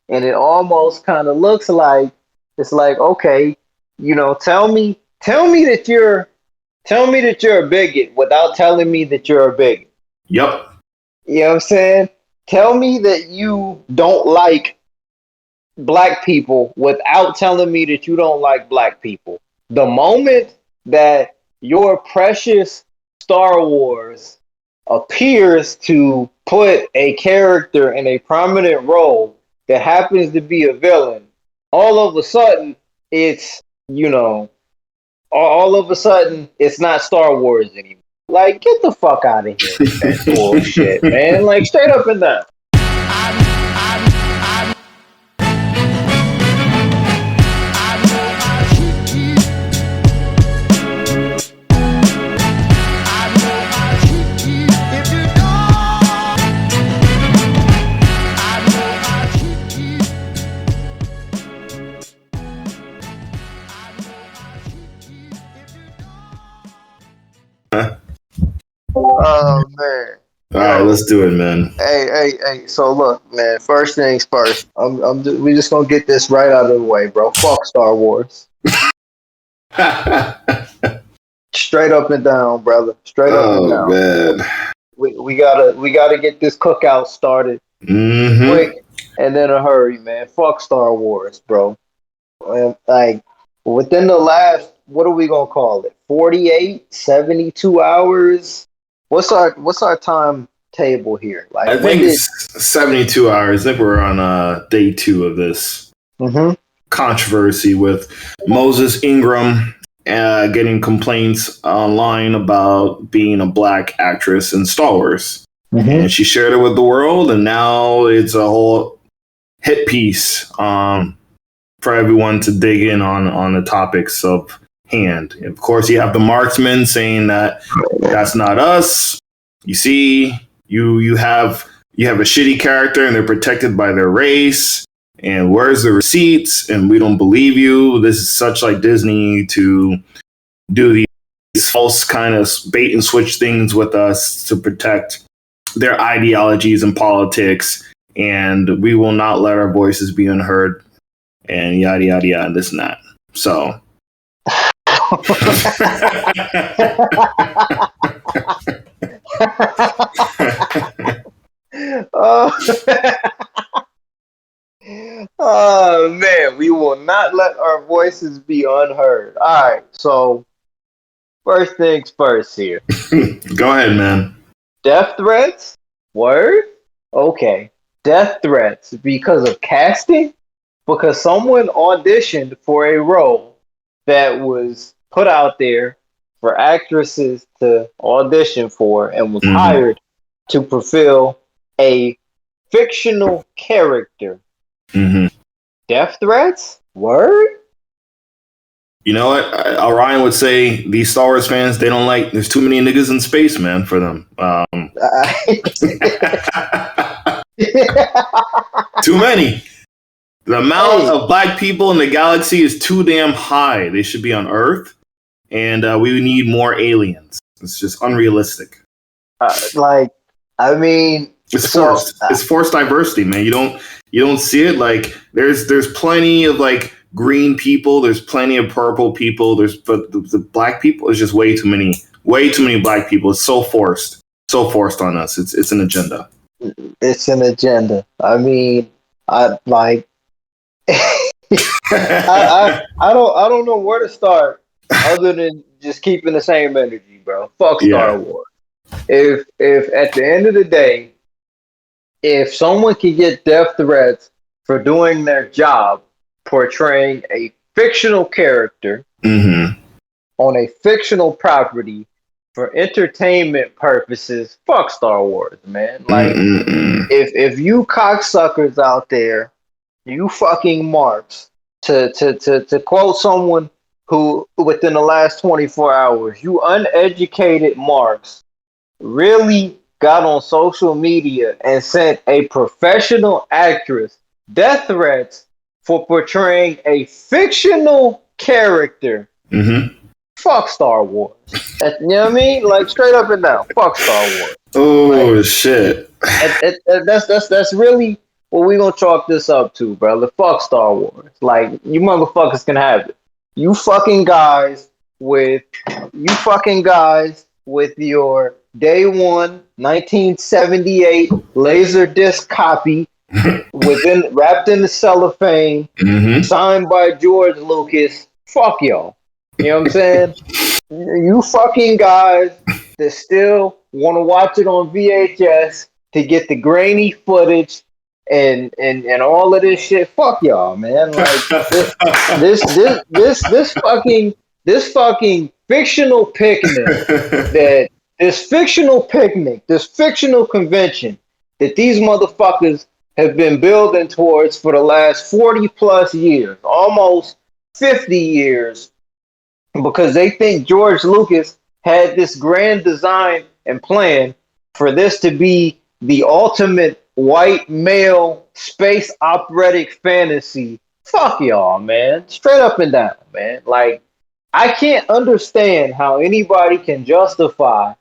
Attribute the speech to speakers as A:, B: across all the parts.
A: and it almost kind of looks like it's like, okay, tell me that you're a bigot without telling me that you're a bigot.
B: Yep.
A: You know what I'm saying? Tell me that you don't like black people without telling me that you don't like black people. The moment that your precious Star Wars appears to put a character in a prominent role that happens to be a villain, all of a sudden it's, all of a sudden it's not Star Wars anymore. Like, get the fuck out of here with that bullshit, man. Like, straight up and down. Oh man!
B: All right, let's do it, man.
A: Hey! So look, man. First things first. We just gonna get this right out of the way, bro. Fuck Star Wars. Straight up and down, brother. Straight up and down.
B: Man.
A: We gotta get this cookout started quick and in a hurry, man. Fuck Star Wars, bro. And, like, within the last, what are we gonna call it? 48, 72 hours. What's our timetable here? Like,
B: I think it's 72 hours. I think we're on day 2 of this controversy with Moses Ingram getting complaints online about being a black actress in Star Wars. And she shared it with the world, and now it's a whole hit piece for everyone to dig in on the topics of hand. Of course, you have the marksman saying that that's not us. You see, you have a shitty character and they're protected by their race. And where's the receipts? And we don't believe you. This is such like Disney to do these false kind of bait and switch things with us to protect their ideologies and politics. And we will not let our voices be unheard. And yada yada yada, and this and that. So.
A: Oh man, we will not let our voices be unheard. All right, so first things first here.
B: Go ahead, man.
A: Death threats? Word? Okay. Death threats because of casting? Because someone auditioned for a role that was put out there for actresses to audition for and was hired to fulfill a fictional character. Death threats? Word?
B: You know what? Orion would say these Star Wars fans, they don't like, there's too many niggas in space, man, for them. Too many. The amount of black people in the galaxy is too damn high. They should be on Earth, and we need more aliens. It's just unrealistic.
A: I mean,
B: it's forced. It's forced diversity, man. You don't see it. Like there's plenty of like green people. There's plenty of purple people. But the black people is just way too many black people. It's so forced on us. It's an agenda.
A: It's an agenda. I mean, I don't know where to start other than just keeping the same energy, bro. Fuck Star Wars. If at the end of the day, if someone can get death threats for doing their job, portraying a fictional character on a fictional property for entertainment purposes, fuck Star Wars, man. Like, if you cocksuckers out there, you fucking marks, to quote someone who within the last 24 hours, you uneducated marks really got on social media and sent a professional actress death threats for portraying a fictional character. Fuck Star Wars. You know what I mean? Like, straight up and down. Fuck Star Wars.
B: Oh, like, shit.
A: That's really what we gonna chalk this up to, brother? Fuck Star Wars. Like, you motherfuckers can have it. You fucking guys with your day one 1978 laser disc copy wrapped in the cellophane, signed by George Lucas. Fuck y'all. You know what I'm saying? You fucking guys that still want to watch it on VHS to get the grainy footage and all of this shit. Fuck y'all, man. Like this fucking fictional picnic this fictional convention that these motherfuckers have been building towards for the last 40 plus years, almost 50 years, because they think George Lucas had this grand design and plan for this to be the ultimate white male space operatic fantasy. Fuck y'all, man. Straight up and down, man. Like, I can't understand how anybody can justify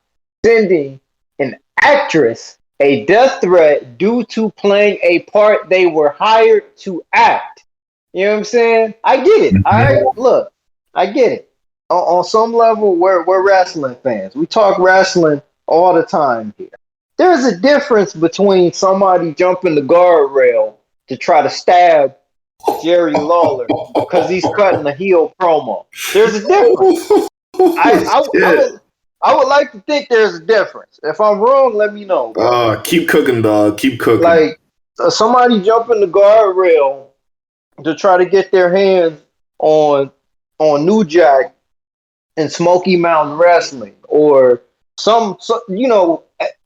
A: sending an actress a death threat due to playing a part they were hired to act. You know what I'm saying? I get it. I get it. On some level, we're wrestling fans. We talk wrestling all the time here. There's a difference between somebody jumping the guardrail to try to stab Jerry Lawler because he's cutting a heel promo. There's a difference. I would like to think there's a difference. If I'm wrong, let me know.
B: Keep cooking, dog. Keep cooking.
A: Like, somebody jumping the guardrail to try to get their hands on New Jack and Smoky Mountain Wrestling, or some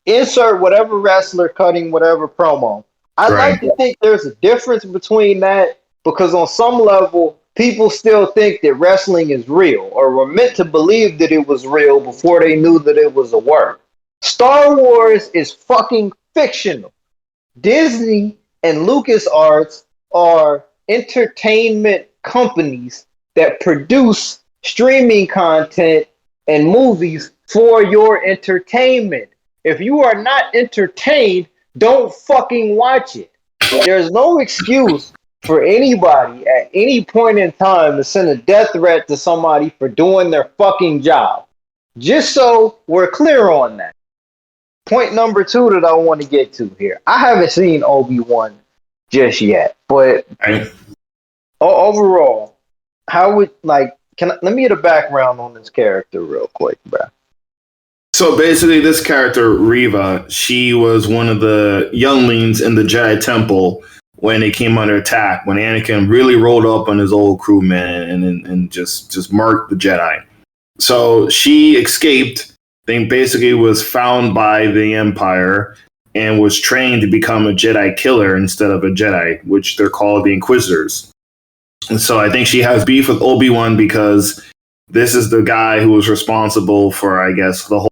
A: insert whatever wrestler cutting whatever promo. I'd like to think there's a difference between that, because on some level, people still think that wrestling is real, or were meant to believe that it was real before they knew that it was a work. Star Wars is fucking fictional. Disney and LucasArts are entertainment companies that produce streaming content and movies for your entertainment. If you are not entertained, don't fucking watch it. There's no excuse for anybody at any point in time to send a death threat to somebody for doing their fucking job. Just so we're clear on that. Point number 2 that I want to get to here. I haven't seen Obi-Wan just yet, but overall, how would, like, let me get a background on this character real quick, bro.
B: So basically, this character, Reva, she was one of the younglings in the Jedi Temple when they came under attack, when Anakin really rolled up on his old crew, man, and just marked the Jedi. So she escaped, then basically was found by the Empire and was trained to become a Jedi killer instead of a Jedi, which they're called the Inquisitors. And so I think she has beef with Obi-Wan because this is the guy who was responsible for, I guess, the whole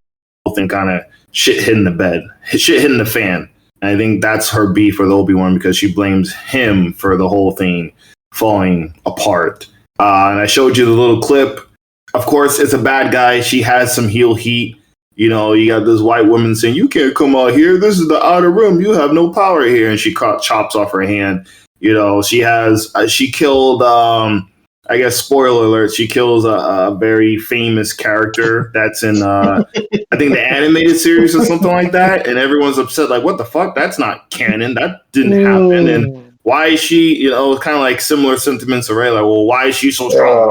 B: thing kind of shit hitting the fan. And I think that's her beef with Obi-Wan, because she blames him for the whole thing falling apart. And I showed you the little clip. Of course, it's a bad guy. She has some heel heat. You know, you got this white woman saying, "You can't come out here. This is the outer rim. You have no power here." And she chops off her hand. You know, she killed, I guess, spoiler alert, she kills a very famous character that's in, I think, the animated series or something like that. And everyone's upset, like, what the fuck? That's not canon. That didn't happen. And why is she, you know, kind of like similar sentiments to Ray. Like, well, why is she so strong?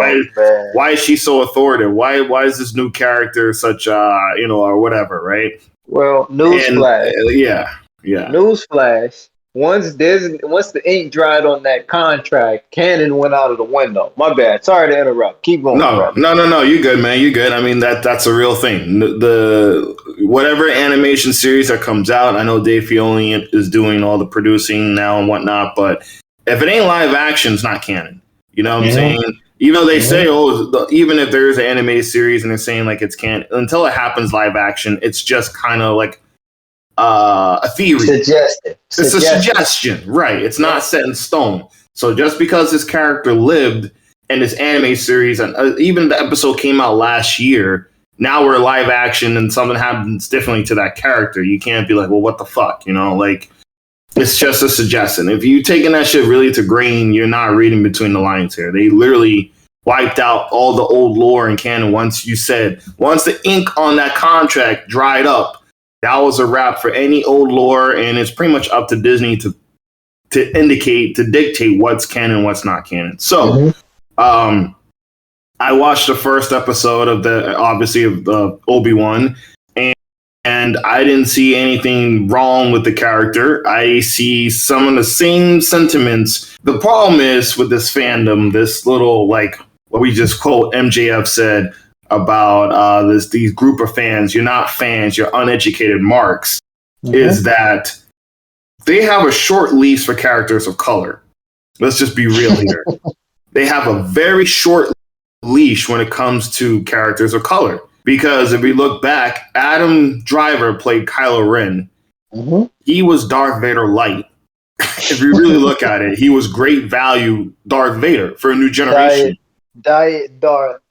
B: Why is she so authoritative? Why is this new character such, or whatever, right?
A: Well, newsflash.
B: Yeah.
A: Newsflash. Once the ink dried on that contract, canon went out of the window. My bad. Sorry to interrupt. Keep going.
B: No. You good, man. You good. I mean, that's a real thing. The whatever animation series that comes out, I know Dave Filoni is doing all the producing now and whatnot, but if it ain't live action, it's not canon. You know what I'm saying? Even though they say, even if there's an animated series and they're saying like it's canon, until it happens live action, it's just kind of like a theory. It's a suggestion, right? It's not set in stone. So just because this character lived in this anime series, and even the episode came out last year, now we're live action and something happens differently to that character. You can't be like, well, what the fuck, you know? Like, It's just a suggestion. If you taking that shit really to grain, you're not reading between the lines here. They literally wiped out all the old lore and canon once the ink on that contract dried up, that was a wrap for any old lore, and it's pretty much up to Disney to dictate what's canon, what's not canon. So, I watched the first episode of the Obi-Wan, and I didn't see anything wrong with the character. I see some of the same sentiments. The problem is with this fandom, this little, like, what we just quote MJF said about these group of fans, you're not fans, you're uneducated marks, is that they have a short leash for characters of color. Let's just be real here. They have a very short leash when it comes to characters of color. Because if we look back, Adam Driver played Kylo Ren. He was Darth Vader light. If you really look at it, he was great value Darth Vader for a new generation.
A: Diet Darth.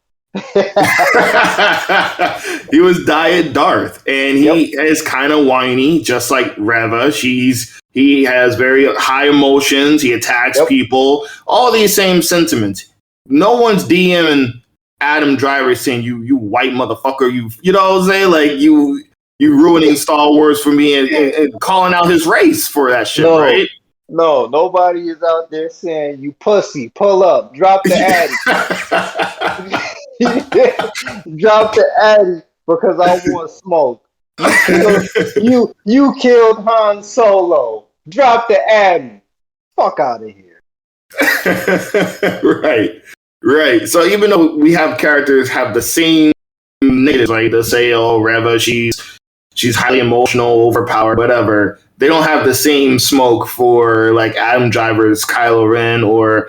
B: He was Diet Darth, and he is kind of whiny, just like Reva. He has very high emotions. He attacks people. All these same sentiments. No one's DMing Adam Driver saying you white motherfucker. You know what I'm saying? Like you ruining Star Wars for me and calling out his race for that shit, right?
A: No, nobody is out there saying you pussy, pull up, drop the addy. Drop the addy because I want smoke. You killed Han Solo. Drop the addy. Fuck out of here.
B: Right. So even though we have characters have the same negatives, like they say, oh, Reva, she's highly emotional, overpowered, whatever. They don't have the same smoke for like Adam Driver's Kylo Ren or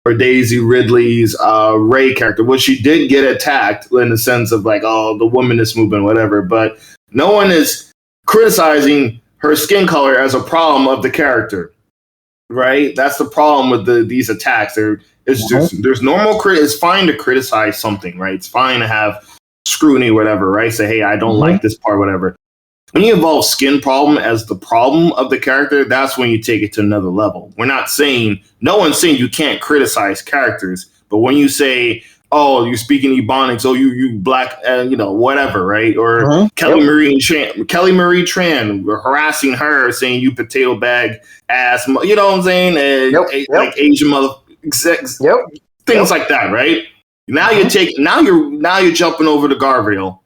B: Daisy Ridley's Rey character, which she did get attacked in the sense of like, oh, the womanist movement, whatever. But no one is criticizing her skin color as a problem of the character, right? That's the problem with these attacks. There's normal it's fine to criticize something, right? It's fine to have scrutiny, whatever, right? Say, hey, I don't like this part, whatever. When you involve skin problem as the problem of the character, that's when you take it to another level. No one's saying you can't criticize characters, but when you say, oh, you're speaking Ebonics, oh, you black, whatever, right? Or Kelly Marie Tran, we're harassing her, saying you potato bag ass, you know what I'm saying? Like Asian mother, things like that, right? Now you're jumping over the guardrail,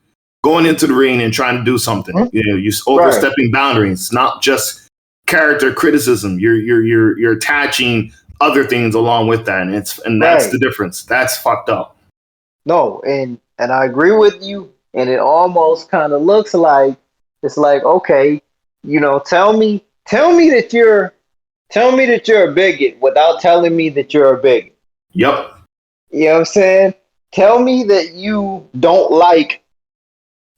B: going into the ring and trying to do something. You're overstepping boundaries, not just character criticism. You're attaching other things along with that, and that's the difference. That's fucked up.
A: No, and I agree with you. And it almost kind of looks like it's like, okay, tell me that you're a bigot without telling me that you're a bigot.
B: Yep.
A: You know what I'm saying? Tell me that you don't like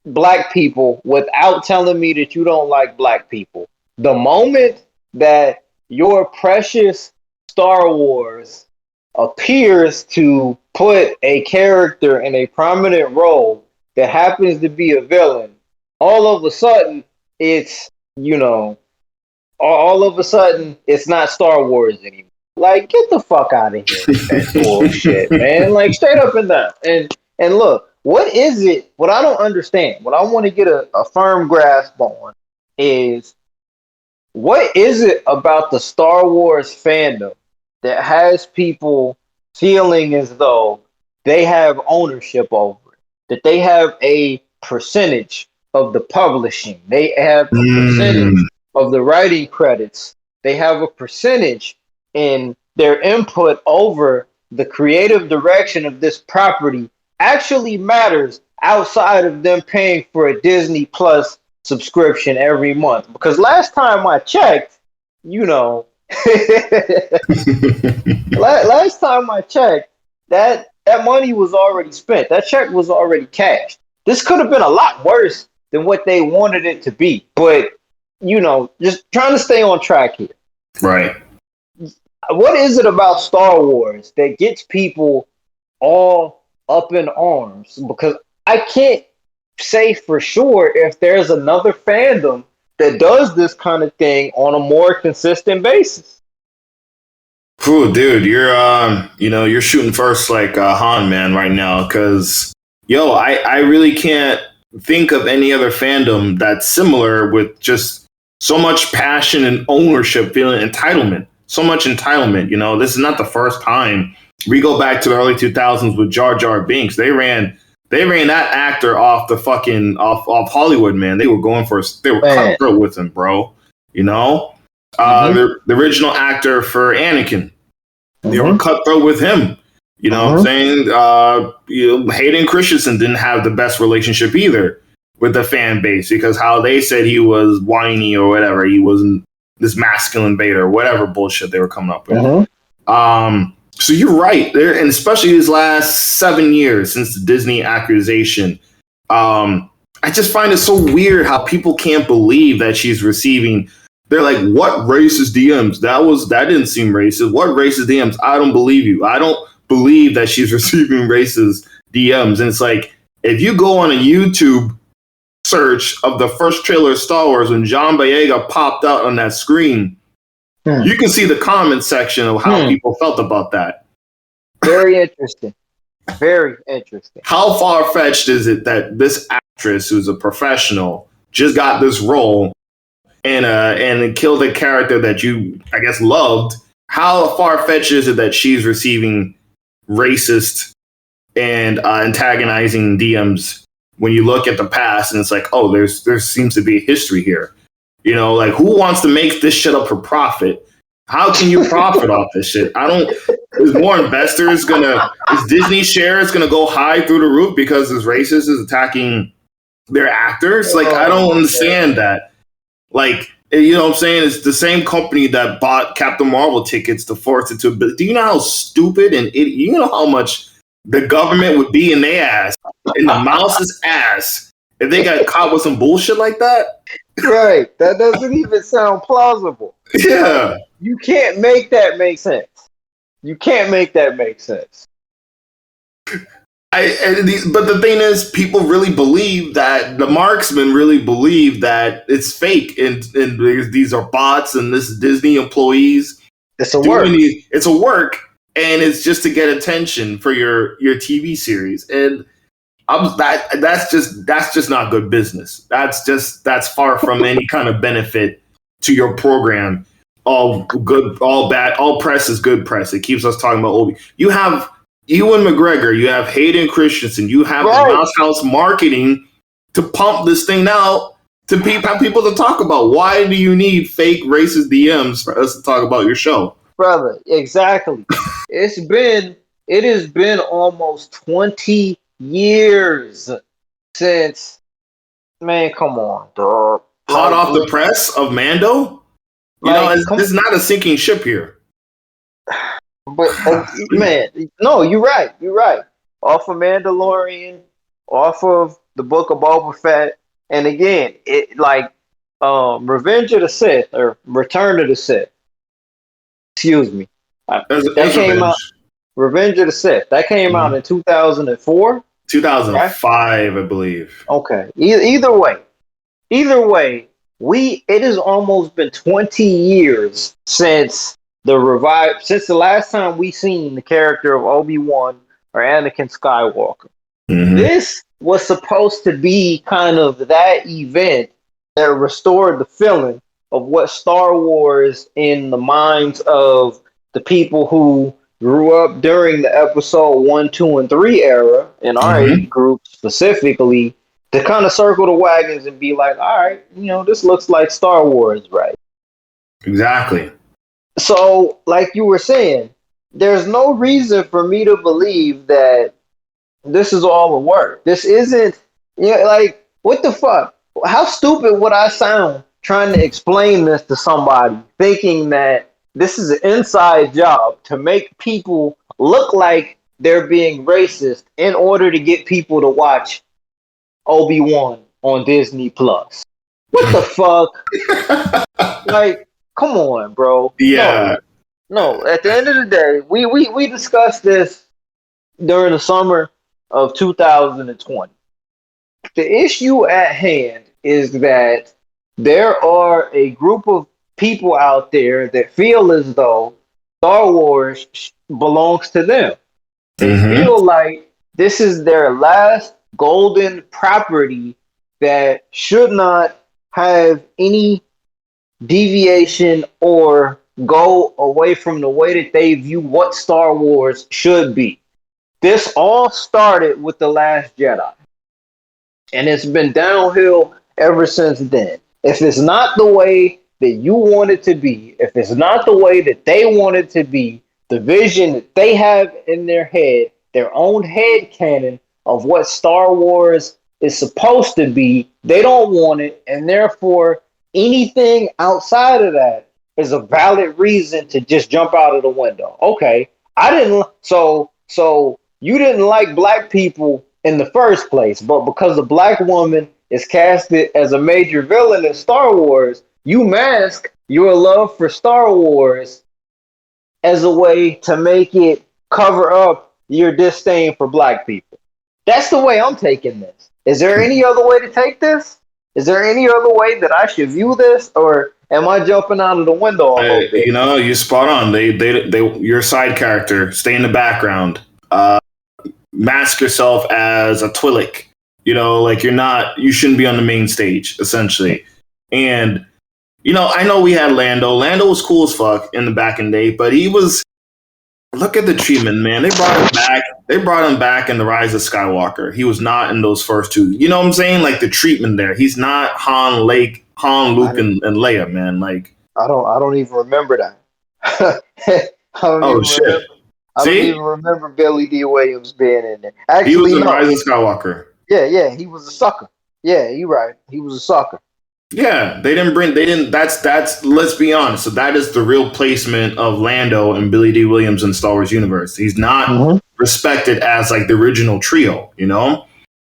A: black people without telling me that you don't like black people. The moment that your precious Star Wars appears to put a character in a prominent role that happens to be a villain, all of a sudden it's not Star Wars anymore. Like, get the fuck out of here with that bullshit, man. Like, straight up and down. And look, what is it? What I don't understand, what I want to get a firm grasp on is, what is it about the Star Wars fandom that has people feeling as though they have ownership over it, that they have a percentage of the publishing, they have a percentage of the writing credits, they have a percentage in their input over the creative direction of this property actually matters outside of them paying for a Disney Plus subscription every month? Because last time I checked, last time I checked, that money was already spent. That check was already cashed. This could have been a lot worse than what they wanted it to be. But, just trying to stay on track here.
B: Right.
A: What is it about Star Wars that gets people all up in arms? Because I can't say for sure if there's another fandom that does this kind of thing on a more consistent basis.
B: Cool, dude. You're shooting first like Han, man, right now. Because I really can't think of any other fandom that's similar with just so much passion and ownership, feeling entitlement, so much entitlement. This is not the first time. We go back to the early 2000s with Jar Jar Binks. They ran that actor off the fucking off Hollywood, man. They were cutthroat with him, bro. The original actor for Anakin, they were cutthroat with him. You know what I'm saying? Hayden Christensen didn't have the best relationship either with the fan base because how they said he was whiny or whatever. He wasn't this masculine beta or whatever bullshit they were coming up with. So you're right there, and especially these last 7 years since the Disney accusation. I just find it so weird how people can't believe that she's receiving. They're like, what racist DMs? That didn't seem racist. What racist DMs? I don't believe you. I don't believe that she's receiving racist DMs. And it's like, if you go on a YouTube search of the first trailer of Star Wars when John Boyega popped out on that screen, you can see the comment section of how people felt about that.
A: Very interesting. Very interesting.
B: How far-fetched is it that this actress, who's a professional, just got this role and killed a character that you, I guess, loved? How far-fetched is it that she's receiving racist and antagonizing DMs when you look at the past and it's like, oh, there seems to be a history here? Like, who wants to make this shit up for profit? How can you profit off this shit? Is more investors is Disney shares gonna go high through the roof because this racist is attacking their actors? Like, I don't understand that. Like, you know what I'm saying? It's the same company that bought Captain Marvel tickets to force it to. Do you know how stupid and you know how much the government would be in their ass, in the mouse's ass, if they got caught with some bullshit like that?
A: Right. That doesn't even sound plausible.
B: Yeah.
A: You can't make that make sense. You can't make that make sense.
B: But the thing is, people really believe that the marksmen really believe that it's fake, and these are bots, and this is Disney employees.
A: It's a work.
B: It's a work, and it's just to get attention for your TV series, and that's just not good business. That's far from any kind of benefit to your program. All good, all bad, all press is good press. It keeps us talking about Obi. You have Ewan McGregor, you have Hayden Christensen, you have the Mouse House marketing to pump this thing out to have people to talk about. Why do you need fake racist DMs for us to talk about your show?
A: Brother, exactly. It has been almost 20 years since, man, come on, dog.
B: Hot off the press of Mando? This is not a sinking ship here.
A: But man, no, you're right. You're right. Off of Mandalorian, off of the Book of Boba Fett, and again, it like Revenge of the Sith or Return of the Sith. Excuse me. That came out. Revenge of the Sith. That came out in 2004.
B: 2005, right? I believe.
A: Okay. Either way, it has almost been 20 years since the last time we seen the character of Obi-Wan or Anakin Skywalker. This was supposed to be kind of that event that restored the feeling of what Star Wars in the minds of the people who grew up during the episode 1, 2, and 3 era in our age group specifically, to kind of circle the wagons and be like, all right, this looks like Star Wars, right?
B: Exactly.
A: So, like you were saying, there's no reason for me to believe that this is all a work. This isn't, like, what the fuck? How stupid would I sound trying to explain this to somebody, thinking that this is an inside job to make people look like they're being racist in order to get people to watch Obi-Wan on Disney Plus? What the fuck? Like, come on, bro.
B: Yeah.
A: No, at the end of the day, we discussed this during the summer of 2020. The issue at hand is that there are a group of people out there that feel as though Star Wars belongs to them. They
B: Mm-hmm.
A: feel like this is their last golden property that should not have any deviation or go away from the way that they view what Star Wars should be. This all started with The Last Jedi, and it's been downhill ever since then. If it's not the way that you want it to be, if it's not the way that they want it to be, the vision that they have in their head, their own head canon of what Star Wars is supposed to be, they don't want it, and therefore anything outside of that is a valid reason to just jump out of the window. Okay, I didn't so you didn't like black people in the first place, but because a black woman is casted as a major villain in Star Wars, you mask your love for Star Wars as a way to make it cover up your disdain for black people. That's the way I'm taking this. Is there any other way to take this? Is there any other way that I should view this, or am I jumping out of the window a little bit?
B: You know, you spot on. Your side character, stay in the background. Mask yourself as a Twi'lek. You know, like you shouldn't be on the main stage, essentially. And, you know, I know we had Lando. Lando was cool as fuck in the back in the day, but look at the treatment, man. They brought him back. They brought him back in The Rise of Skywalker. He was not in those first two. You know what I'm saying? Like the treatment there. He's not Han, Luke, and Leia, man. Like
A: I don't even remember that.
B: shit.
A: I don't even remember Billy D. Williams being in there. Actually,
B: he was in Rise of Skywalker.
A: Yeah, he was a sucker. Yeah, you're right. He was a sucker.
B: Yeah, that's let's be honest. So that is the real placement of Lando and Billy D. Williams in Star Wars universe. He's not respected as like the original trio, you know?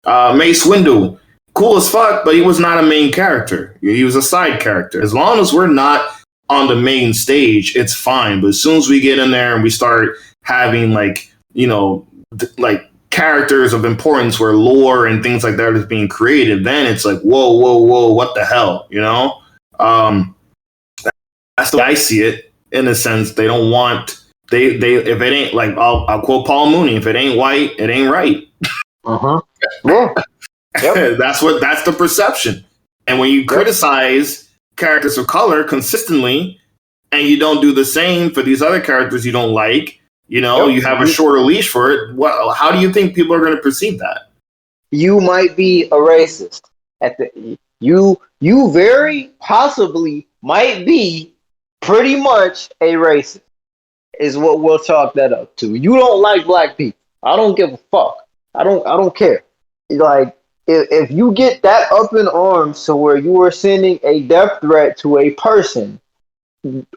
B: Mace Windu, cool as fuck, but he was not a main character. He was a side character. As long as we're not on the main stage, it's fine. But as soon as we get in there and we start having like, you know, like characters of importance where lore and things like that is being created, then it's like, whoa, what the hell, you know? That's the way I see it. In a sense, they don't want they if it ain't like I'll quote Paul Mooney, if it ain't white, it ain't right.
A: Yeah. Yep.
B: That's the perception. And when you criticize characters of color consistently, and you don't do the same for these other characters you don't like, you know, you have a shorter leash for it. How do you think people are going to perceive that?
A: You might be a racist. You very possibly might be pretty much a racist, is what we'll chalk that up to. You don't like black people. I don't give a fuck. I don't care. Like, if you get that up in arms to where you are sending a death threat to a person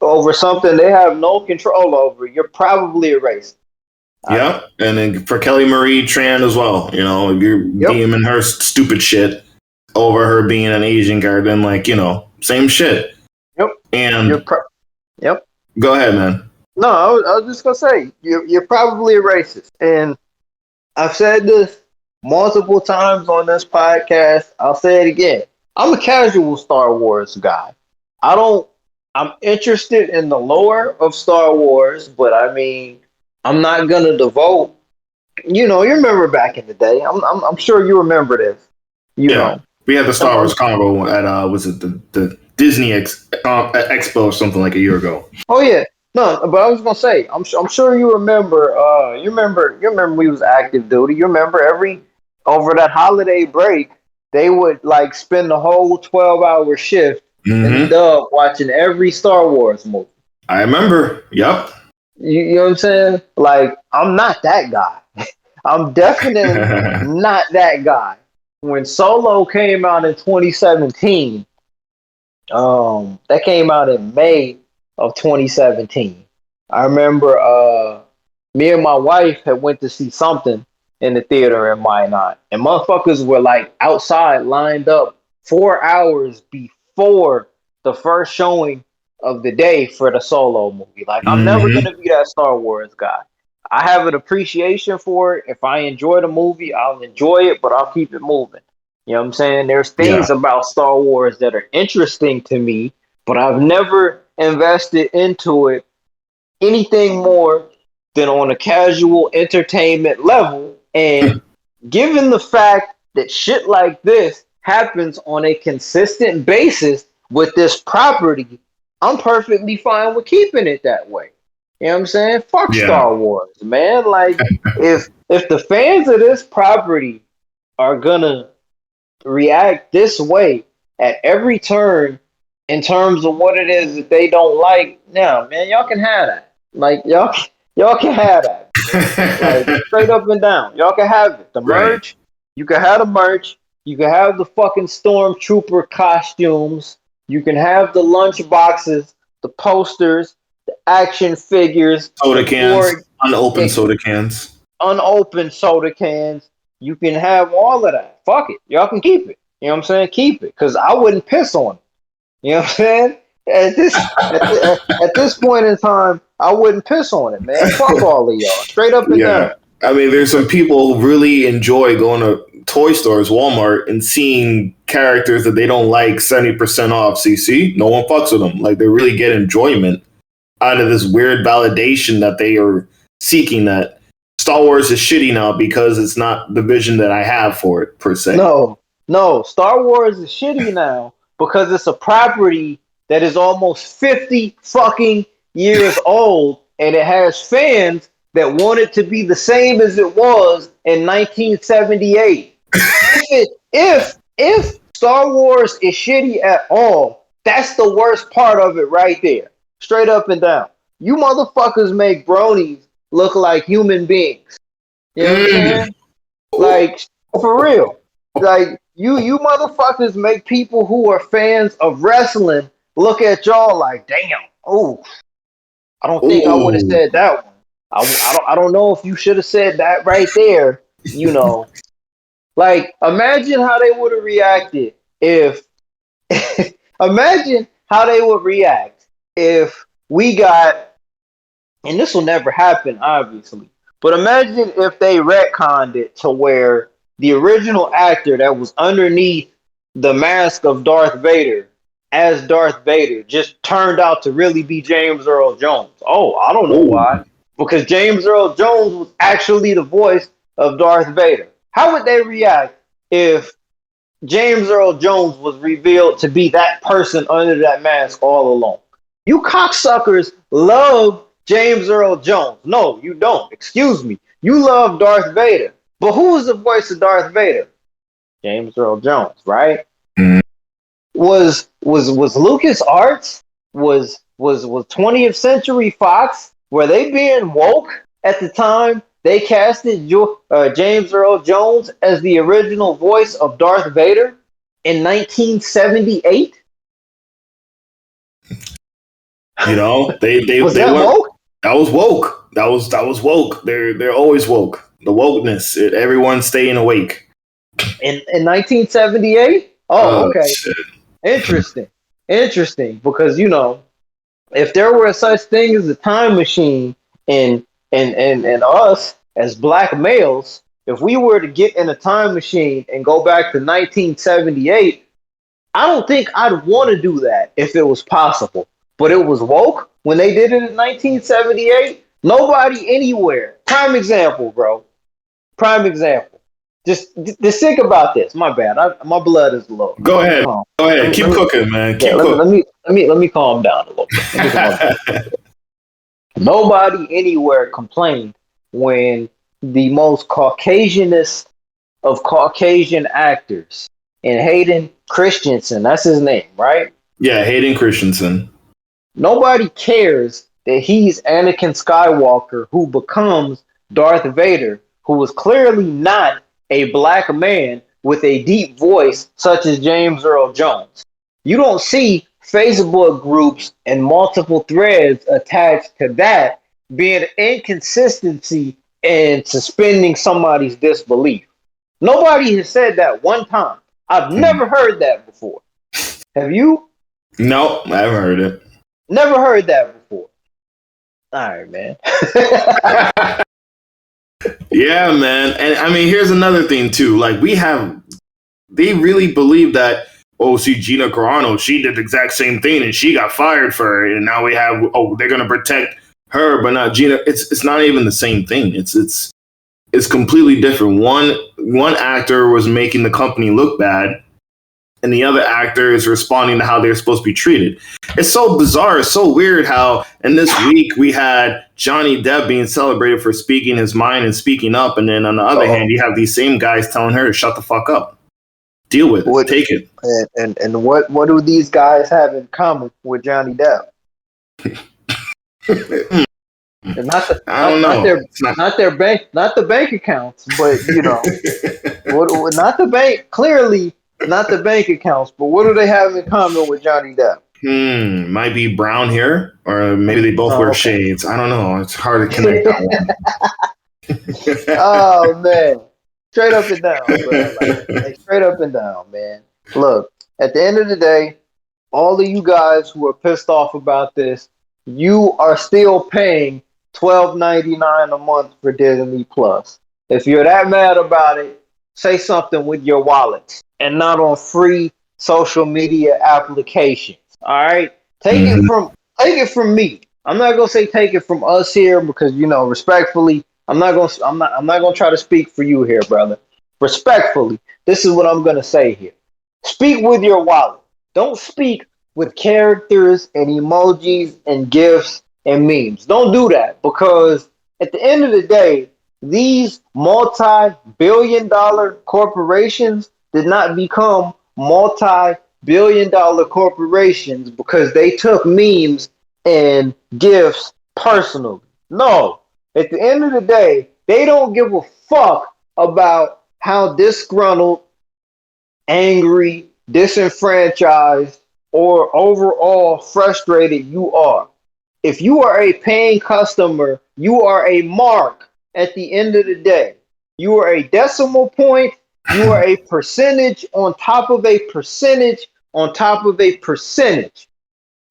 A: over something they have no control over, you're probably a racist.
B: Yep. And then for Kelly Marie Tran as well, you know, if you're deeming her stupid shit over her being an Asian character, then like, you know, same shit.
A: Yep.
B: And
A: yep.
B: Go ahead, man.
A: No, I was just gonna say you're probably a racist, and I've said this multiple times on this podcast. I'll say it again. I'm a casual Star Wars guy. I'm interested in the lore of Star Wars, but I mean, I'm not gonna devote. You know, you remember back in the day. I'm sure you remember this. You know,
B: we had the Star Wars combo at was it the Disney Expo or something like a year ago.
A: Oh yeah, no, but I was gonna say, I'm sure you remember. You remember we was active duty. You remember over that holiday break, they would like spend the whole 12-hour shift in the dub watching every Star Wars movie.
B: I remember. Yep.
A: You know what I'm saying? Like, I'm not that guy. I'm definitely not that guy. When Solo came out in 2017, that came out in May of 2017. I remember me and my wife had went to see something in the theater in Minot, and motherfuckers were like outside lined up 4 hours before the first showing of the day for the Solo movie. Like, I'm never gonna be that Star Wars guy. I have an appreciation for it. If I enjoy the movie, I'll enjoy it, but I'll keep it moving. You know what I'm saying? There's things about Star Wars that are interesting to me, but I've never invested into it anything more than on a casual entertainment level. And given the fact that shit like this happens on a consistent basis with this property, I'm perfectly fine with keeping it that way. You know what I'm saying? Fuck Star Wars, man. Like if the fans of this property are gonna react this way at every turn in terms of what it is that they don't like, now, man, y'all can have that. Like y'all can have that. Like straight up and down. Y'all can have it. The merch, you can have the merch, you can have the fucking stormtrooper costumes, you can have the lunch boxes, the posters, the action figures,
B: soda cans, unopened soda cans.
A: Unopened soda cans. You can have all of that. Fuck it. Y'all can keep it. You know what I'm saying? Keep it. Because I wouldn't piss on it. You know what I'm saying? At this point in time, I wouldn't piss on it, man. Fuck all of y'all. Straight up and down.
B: I mean, there's some people who really enjoy going to toy stores, Walmart, and seeing characters that they don't like 70% off CC. No one fucks with them. Like, they really get enjoyment out of this weird validation that they are seeking, that Star Wars is shitty now because it's not the vision that I have for it, per se.
A: No. Star Wars is shitty now because it's a property that is almost 50 fucking years old, and it has fans that want it to be the same as it was in 1978. If Star Wars is shitty at all, that's the worst part of it right there. Straight up and down. You motherfuckers make bronies look like human beings. You know what I'm saying? Like, for real. Like, you motherfuckers make people who are fans of wrestling look at y'all like, damn, I don't think I would have said that one. I don't know if you should have said that right there, you know. Like, imagine how they would have reacted if imagine how they would react if we got, and this will never happen, obviously, but imagine if they retconned it to where the original actor that was underneath the mask of Darth Vader as Darth Vader just turned out to really be James Earl Jones. Oh, I don't know why. Because James Earl Jones was actually the voice of Darth Vader. How would they react if James Earl Jones was revealed to be that person under that mask all along? You cocksuckers love James Earl Jones. No, you don't. Excuse me. You love Darth Vader. But who was the voice of Darth Vader? James Earl Jones, right? Was Lucas Arts, was 20th Century Fox, were they being woke at the time they casted James Earl Jones as the original voice of Darth Vader in 1978?
B: You know, they
A: was
B: they
A: that
B: were
A: woke?
B: That was woke. That was woke. They're always woke. The wokeness. Everyone's staying awake.
A: In 1978? Oh, okay.
B: Shit.
A: Interesting. Because, you know, if there were such thing as a time machine and us as black males, if we were to get in a time machine and go back to 1978, I don't think I'd want to do that if it was possible. But it was woke when they did it in 1978. Nobody anywhere. Prime example, bro. Prime example. Just think about this. My bad. My blood is low.
B: Go ahead. Keep cooking, man. Keep cooking.
A: Let me calm down a little bit. Nobody anywhere complained when the most Caucasianist of Caucasian actors, and Hayden Christensen, that's his name, right?
B: Yeah, Hayden Christensen.
A: Nobody cares that he's Anakin Skywalker, who becomes Darth Vader, who was clearly not a black man with a deep voice such as James Earl Jones. You don't see Facebook groups and multiple threads attached to that being an inconsistency and suspending somebody's disbelief. Nobody has said that one time. I've never heard that before. Have you?
B: No, I haven't heard it.
A: Never heard that before. All right, man.
B: Yeah, man. And I mean, here's another thing too. Like, we have they really believe that, oh, see, Gina Carano, she did the exact same thing and she got fired for it. And now we have, they're going to protect her, but not Gina. It's not even the same thing. It's completely different. One actor was making the company look bad, and the other actor is responding to how they're supposed to be treated. It's so bizarre. It's so weird how in this week we had Johnny Depp being celebrated for speaking his mind and speaking up. And then on the other hand, you have these same guys telling her to shut the fuck up. Deal with it. Take it.
A: And what do these guys have in common with Johnny Depp? I don't know. Not their bank, not the bank accounts, but not the bank. Clearly, not the bank accounts. But what do they have in common with Johnny Depp?
B: Might be brown hair, or maybe they both wear shades. I don't know. It's hard to connect that one.
A: Oh man, straight up and down, bro. Like straight up and down, man. Look, at the end of the day, all of you guys who are pissed off about this, you are still paying $12.99 a month for Disney Plus. If you're that mad about it, say something with your wallets and not on free social media applications. All right, take it from me. I'm not gonna say take it from us here because respectfully, I'm not gonna try to speak for you here, brother. Respectfully, this is what I'm gonna say here. Speak with your wallet. Don't speak with characters and emojis and GIFs and memes. Don't do that, because at the end of the day, these multi-billion-dollar corporations did not become multi-billion-dollar corporations because they took memes and GIFs personally. No. At the end of the day, they don't give a fuck about how disgruntled, angry, disenfranchised, or overall frustrated you are. If you are a paying customer, you are a mark at the end of the day. You are a decimal point. You are a percentage on top of a percentage on top of a percentage.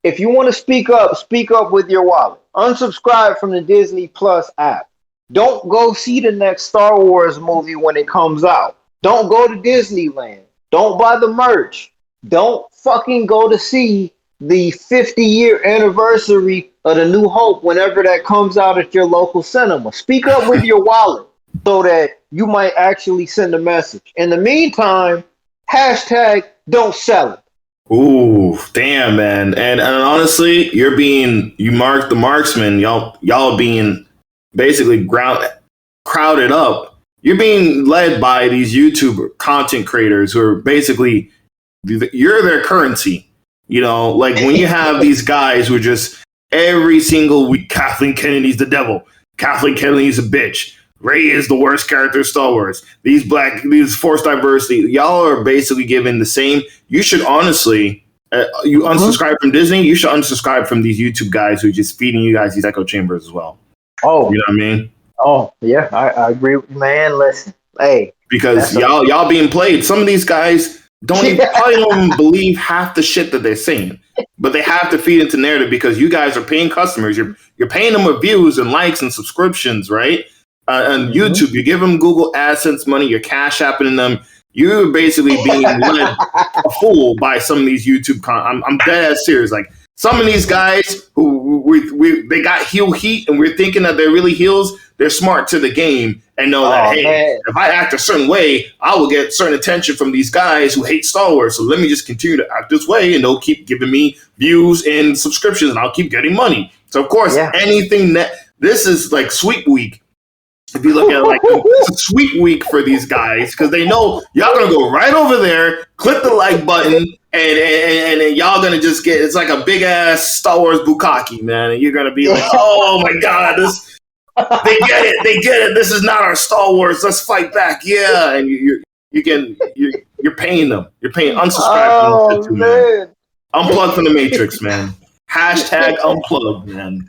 A: If you want to speak up with your wallet. Unsubscribe from the Disney Plus app. Don't go see the next Star Wars movie when it comes out. Don't go to Disneyland. Don't buy the merch. Don't fucking go to see the 50-year anniversary of The New Hope whenever that comes out at your local cinema. Speak up with your wallet so that you might actually send a message. In the meantime, hashtag don't sell it.
B: Ooh, damn, man. And honestly, you mark the marksman, y'all being basically crowded up. You're being led by these YouTube content creators who are basically, you're their currency. Like when you have these guys who are just every single week, Kathleen Kennedy's the devil. Kathleen Kennedy's a bitch. Rey is the worst character in Star Wars. These forced diversity. Y'all are basically given the same. You should honestly, you unsubscribe from Disney. You should unsubscribe from these YouTube guys who are just feeding you guys these echo chambers as well.
A: Oh,
B: you know what I mean?
A: Oh, yeah, I agree with you, man. Listen, hey,
B: because y'all being played. Some of these guys probably don't even believe half the shit that they're saying, but they have to feed into narrative because you guys are paying customers. You're paying them with views and likes and subscriptions, right? On YouTube, you give them Google AdSense money. You're cash apping them. You're basically being led a fool by some of these YouTube. I'm dead ass serious. Like some of these guys who they got heel heat, and we're thinking that they're really heels. They're smart to the game and know that if I act a certain way, I will get certain attention from these guys who hate Star Wars. So let me just continue to act this way, and they'll keep giving me views and subscriptions, and I'll keep getting money. So of course, anything this is like Sweet Week. If you look at it like it's a sweet week for these guys because they know y'all gonna go right over there, click the like button, and y'all gonna just get it's like a big ass Star Wars bukkake, man. And you're gonna be like, oh my god, they get it. This is not our Star Wars. Let's fight back, yeah. And you're paying them. You're paying unsubscribe from them, man. Unplug from the Matrix, man. Hashtag unplug, man.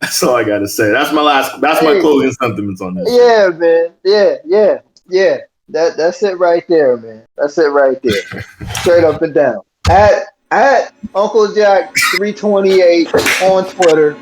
B: That's all I gotta say. That's my closing sentiments on this.
A: Yeah, man. Yeah. That's it right there, man. That's it right there. Straight up and down. At Uncle Jack 328 on Twitter.